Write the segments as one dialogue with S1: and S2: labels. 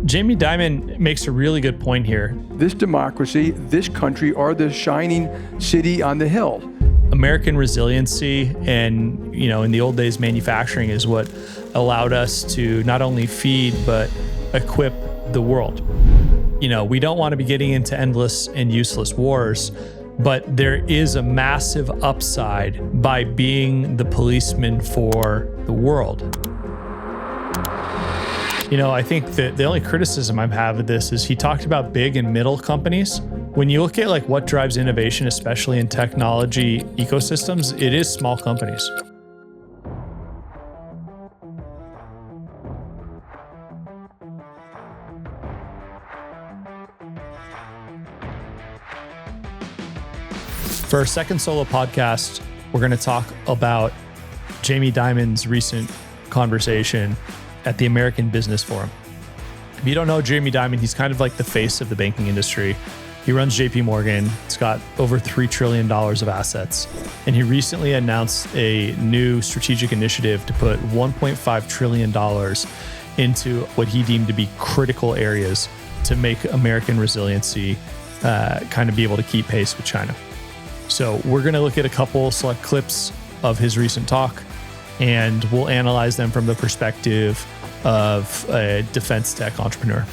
S1: Jamie Dimon makes a really good point here.
S2: This democracy, this country are the shining city on the hill.
S1: American resiliency and, in the old days, manufacturing is what allowed us to not only feed, but equip the world. We don't want to be getting into endless and useless wars, but there is a massive upside by being the policeman for the world. I think that the only criticism I have of this is he talked about big and middle companies. When you look at what drives innovation, especially in technology ecosystems, it is small companies. For our second solo podcast, we're going to talk about Jamie Dimon's recent conversation at the American Business Forum. If you don't know Jamie Dimon, he's kind of like the face of the banking industry. He runs JP Morgan. It's got over $3 trillion of assets. And he recently announced a new strategic initiative to put $1.5 trillion into what he deemed to be critical areas to make American resiliency kind of be able to keep pace with China. So we're going to look at a couple select clips of his recent talk, and we'll analyze them from the perspective of a defense tech entrepreneur.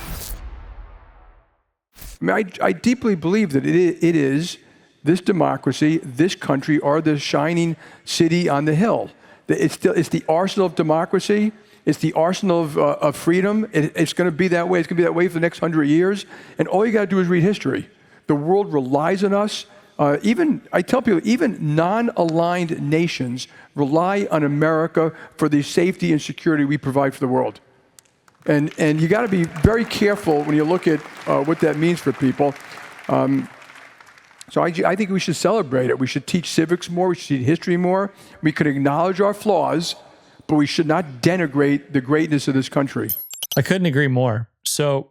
S2: I deeply believe that it is this democracy, this country are the shining city on the hill. It's the arsenal of democracy. It's the arsenal of freedom. It's going to be that way. It's going to be that way for the next 100 years. And all you got to do is read history. The world relies on us. I tell people, even non-aligned nations rely on America for the safety and security we provide for the world. And you got to be very careful when you look at what that means for people. So I think we should celebrate it. We should teach civics more. We should teach history more. We could acknowledge our flaws, but we should not denigrate the greatness of this country.
S1: I couldn't agree more. So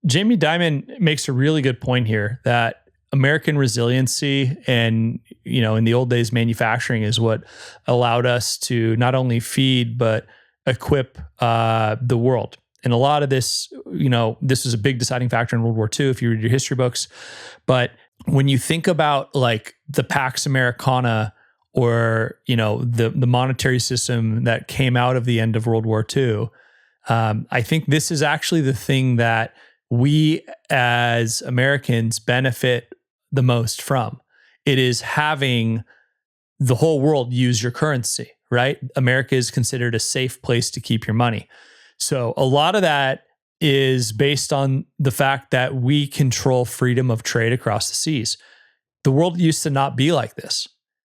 S1: Jamie Dimon makes a really good point here that American resiliency and, in the old days, manufacturing is what allowed us to not only feed, but equip the world. And a lot of this, this was a big deciding factor in World War II, if you read your history books. But when you think about the Pax Americana or, the monetary system that came out of the end of World War II, I think this is actually the thing that we as Americans benefit the most from. It is having the whole world use your currency, right? America is considered a safe place to keep your money. So a lot of that is based on the fact that we control freedom of trade across the seas. The world used to not be like this,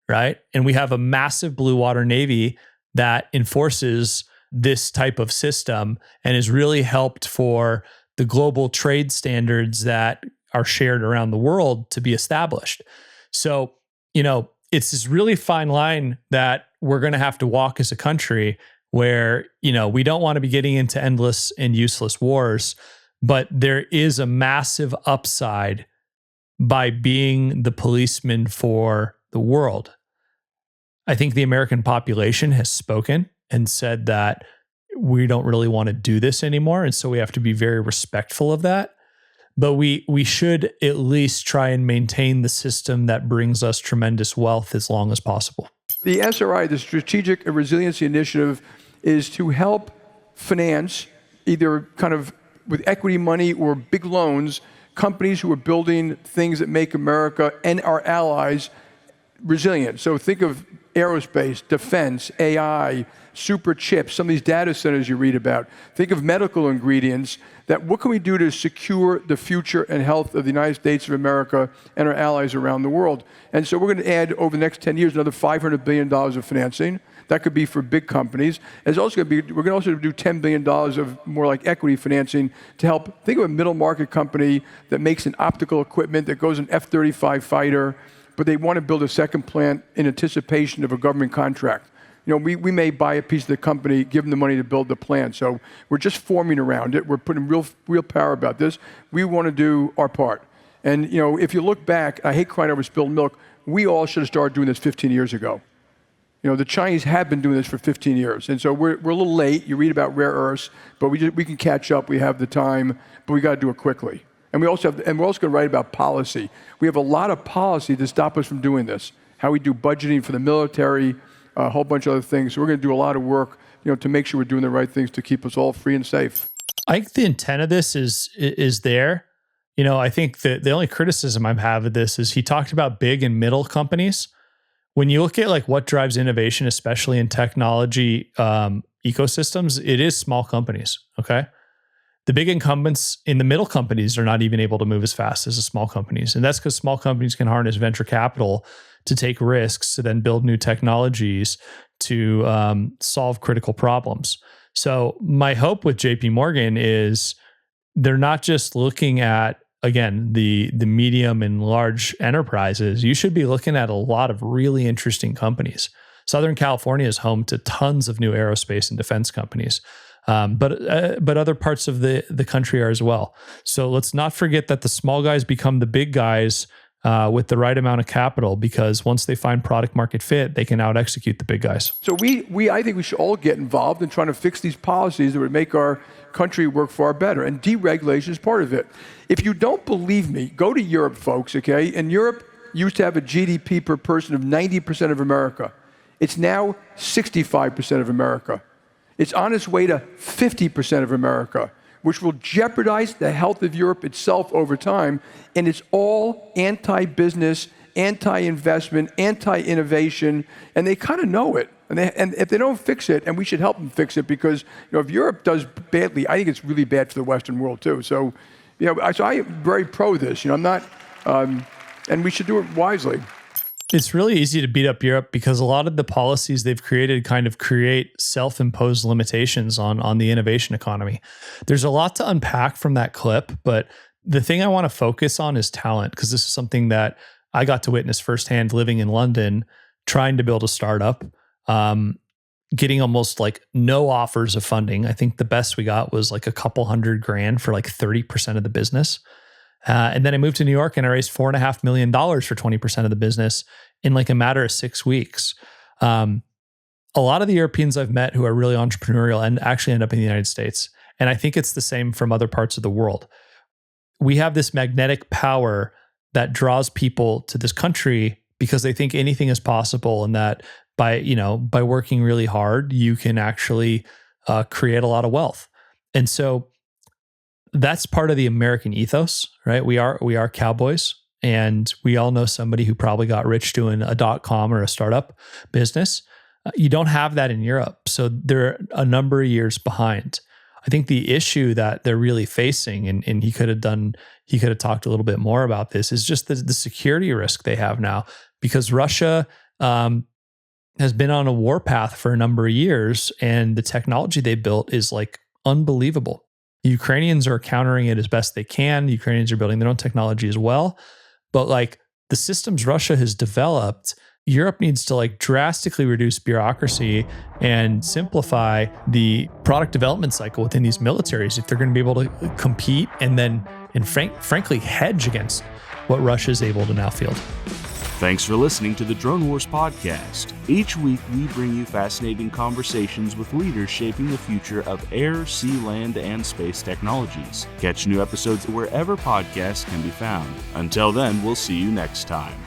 S1: right? And we have a massive blue water navy that enforces this type of system and has really helped for the global trade standards that are shared around the world to be established. So, it's this really fine line that we're going to have to walk as a country where, we don't want to be getting into endless and useless wars, but there is a massive upside by being the policeman for the world. I think the American population has spoken and said that we don't really want to do this anymore. And so we have to be very respectful of that. But we should at least try and maintain the system that brings us tremendous wealth as long as possible.
S2: The SRI, the Strategic and Resiliency Initiative, is to help finance, either kind of with equity money or big loans, companies who are building things that make America and our allies resilient. So think of aerospace, defense, AI, super chips, some of these data centers you read about. Think of medical ingredients. What can we do to secure the future and health of the United States of America and our allies around the world? And so we're going to add, over the next 10 years, another $500 billion of financing. That could be for big companies. We're going to also do $10 billion of more like equity financing to help. Think of a middle market company that makes an optical equipment that goes an F-35 fighter, but they want to build a second plant in anticipation of a government contract. We may buy a piece of the company, give them the money to build the plant. So we're just forming around it. We're putting real power about this. We want to do our part. And if you look back, I hate crying over spilled milk. We all should have started doing this 15 years ago. The Chinese have been doing this for 15 years. And so we're a little late. You read about rare earths, but we can catch up. We have the time, but we got to do it quickly. And we're also going to write about policy. We have a lot of policy to stop us from doing this. How we do budgeting for the military, a whole bunch of other things. So we're going to do a lot of work, to make sure we're doing the right things to keep us all free and safe.
S1: I think the intent of this is there. I think that the only criticism I have of this is he talked about big and middle companies. When you look at like what drives innovation, especially in technology ecosystems, it is small companies. Okay. The big incumbents in the middle companies are not even able to move as fast as the small companies. And that's because small companies can harness venture capital to take risks to then build new technologies to solve critical problems. So my hope with JP Morgan is they're not just looking at, again, the medium and large enterprises. You should be looking at a lot of really interesting companies. Southern California is home to tons of new aerospace and defense companies. But other parts of the country are as well. So let's not forget that the small guys become the big guys with the right amount of capital, because once they find product market fit, they can out execute the big guys.
S2: So I think we should all get involved in trying to fix these policies that would make our country work far better. And deregulation is part of it. If you don't believe me, go to Europe, folks, okay? And Europe used to have a GDP per person of 90% of America. It's now 65% of America. It's on its way to 50% of America, which will jeopardize the health of Europe itself over time. And it's all anti-business, anti-investment, anti-innovation, and they kind of know it. And if they don't fix it, and we should help them fix it, because if Europe does badly, I think it's really bad for the Western world too. So, so I am very pro this. I'm not, and we should do it wisely.
S1: It's really easy to beat up Europe because a lot of the policies they've created kind of create self-imposed limitations on the innovation economy. There's a lot to unpack from that clip, but the thing I want to focus on is talent, because this is something that I got to witness firsthand living in London, trying to build a startup, getting almost like no offers of funding. I think the best we got was like a couple $100,000 for like 30% of the business. And then I moved to New York and I raised $4.5 million for 20% of the business in like a matter of 6 weeks. A lot of the Europeans I've met who are really entrepreneurial and actually end up in the United States. And I think it's the same from other parts of the world. We have this magnetic power that draws people to this country because they think anything is possible, and that by working really hard, you can actually create a lot of wealth. And so that's part of the American ethos, right? We are cowboys, and we all know somebody who probably got rich doing a .com or a startup business. You don't have that in Europe, so they're a number of years behind. I think the issue that they're really facing, and he could have talked a little bit more about this, is just the security risk they have now, because Russia has been on a warpath for a number of years, and the technology they built is like unbelievable. The Ukrainians are countering it as best they can. The Ukrainians are building their own technology as well. But like the systems Russia has developed, Europe needs to like drastically reduce bureaucracy and simplify the product development cycle within these militaries if they're going to be able to compete and frankly hedge against what Russia is able to now field.
S3: Thanks for listening to the Drone Wars podcast. Each week, we bring you fascinating conversations with leaders shaping the future of air, sea, land, and space technologies. Catch new episodes wherever podcasts can be found. Until then, we'll see you next time.